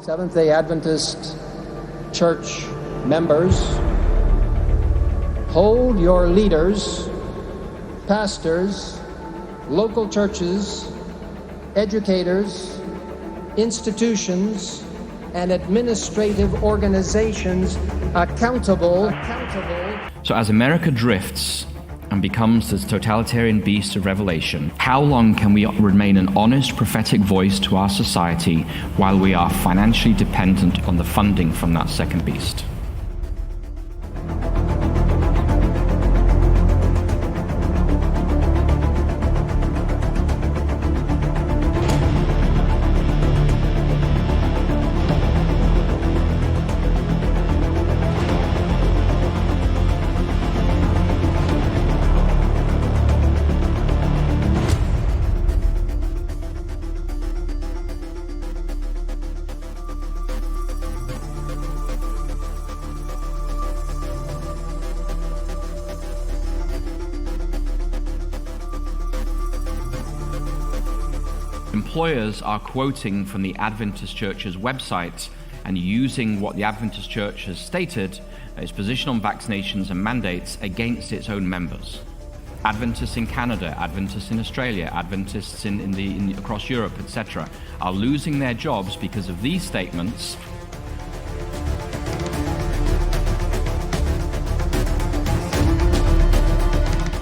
Seventh-day Adventist Church members, hold your leaders, pastors, local churches, educators, institutions, and administrative organizations accountable. So as America drifts and becomes this totalitarian beast of Revelation, how long can we remain an honest prophetic voice to our society while we are financially dependent on the funding from that second beast? Employers are quoting from the Adventist Church's website and using what the Adventist Church has stated, its position on vaccinations and mandates, against its own members. Adventists in Canada, Adventists in Australia, Adventists across Europe, etc., are losing their jobs because of these statements.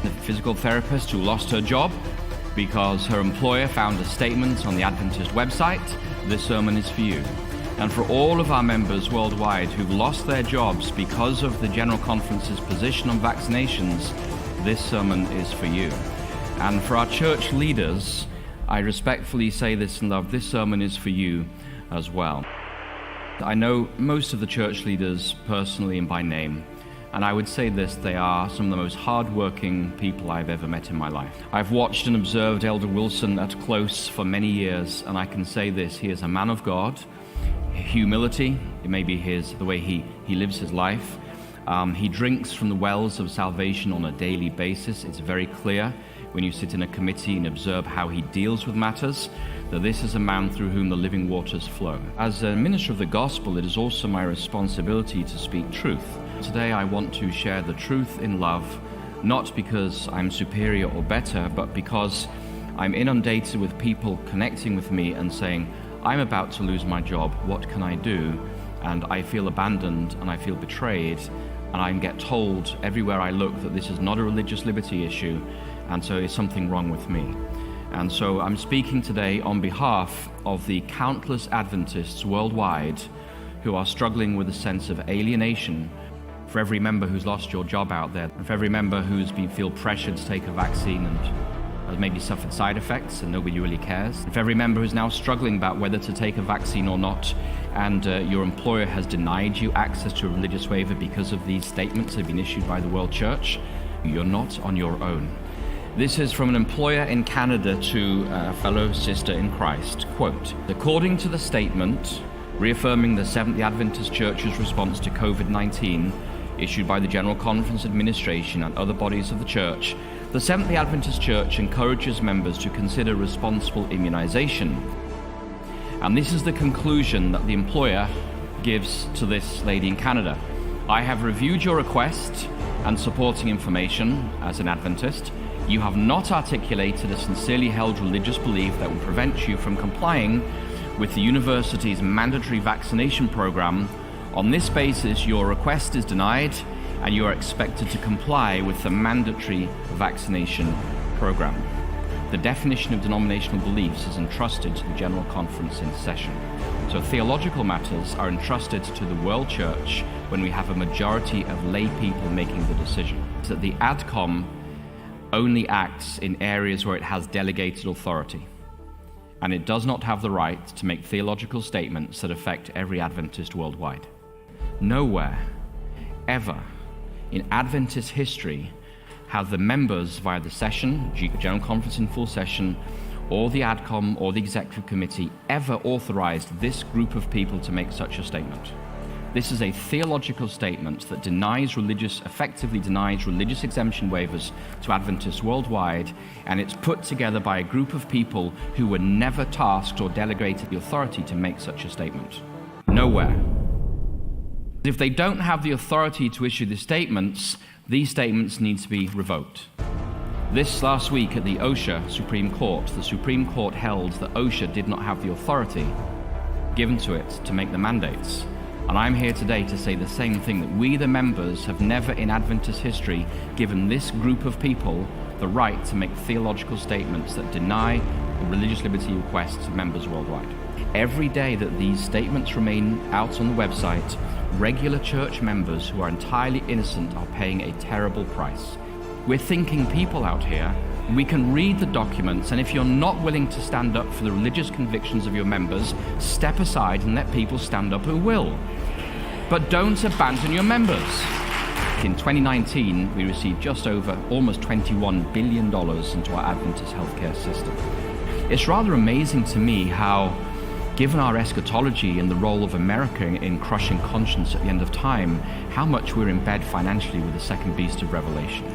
The physical therapist who lost her job because her employer found a statement on the Adventist website, this sermon is for you. And for all of our members worldwide who've lost their jobs because of the General Conference's position on vaccinations, this sermon is for you. And for our church leaders, I respectfully say this in love, this sermon is for you as well. I know most of the church leaders personally and by name, and I would say this, they are some of the most hard-working people I've ever met in my life. I've watched and observed Elder Wilson at close for many years, and I can say this, he is a man of God. Humility, it may be the way he lives his life. He drinks from the wells of salvation on a daily basis. It's very clear when you sit in a committee and observe how he deals with matters, that this is a man through whom the living waters flow. As a minister of the gospel, it is also my responsibility to speak truth. Today I want to share the truth in love, not because I'm superior or better, but because I'm inundated with people connecting with me and saying, I'm about to lose my job, what can I do? And I feel abandoned and I feel betrayed, and I get told everywhere I look that this is not a religious liberty issue, and so there's something wrong with me. And so I'm speaking today on behalf of the countless Adventists worldwide who are struggling with a sense of alienation. For every member who's lost your job out there, for every member who's feel pressured to take a vaccine and has maybe suffered side effects and nobody really cares, for every member who's now struggling about whether to take a vaccine or not, and your employer has denied you access to a religious waiver because of these statements that have been issued by the World Church, you're not on your own. This is from an employer in Canada to a fellow sister in Christ. Quote, according to the statement reaffirming the Seventh-day Adventist Church's response to COVID-19 issued by the General Conference Administration and other bodies of the Church, the Seventh-day Adventist Church encourages members to consider responsible immunization. And this is the conclusion that the employer gives to this lady in Canada. I have reviewed your request and supporting information as an Adventist. You have not articulated a sincerely held religious belief that will prevent you from complying with the university's mandatory vaccination program. On this basis, your request is denied and you are expected to comply with the mandatory vaccination program. The definition of denominational beliefs is entrusted to the General Conference in session. So theological matters are entrusted to the World Church when we have a majority of lay people making the decision. So that the ADCOM only acts in areas where it has delegated authority, and it does not have the right to make theological statements that affect every Adventist worldwide. Nowhere, ever, in Adventist history have the members via the session, General Conference in full session, or the ADCOM or the Executive Committee ever authorized this group of people to make such a statement. This is a theological statement that effectively denies religious exemption waivers to Adventists worldwide, and it's put together by a group of people who were never tasked or delegated the authority to make such a statement. Nowhere. If they don't have the authority to issue these statements need to be revoked. This last week at the OSHA Supreme Court, the Supreme Court held that OSHA did not have the authority given to it to make the mandates. And I'm here today to say the same thing, that we, the members, have never in Adventist history given this group of people the right to make theological statements that deny the religious liberty requests of members worldwide. Every day that these statements remain out on the website, regular church members who are entirely innocent are paying a terrible price. We're thinking people out here. We can read the documents, and if you're not willing to stand up for the religious convictions of your members, step aside and let people stand up who will. But don't abandon your members. In 2019, we received just over almost $21 billion into our Adventist healthcare system. It's rather amazing to me how, given our eschatology and the role of America in crushing conscience at the end of time, how much we're in bed financially with the second beast of Revelation.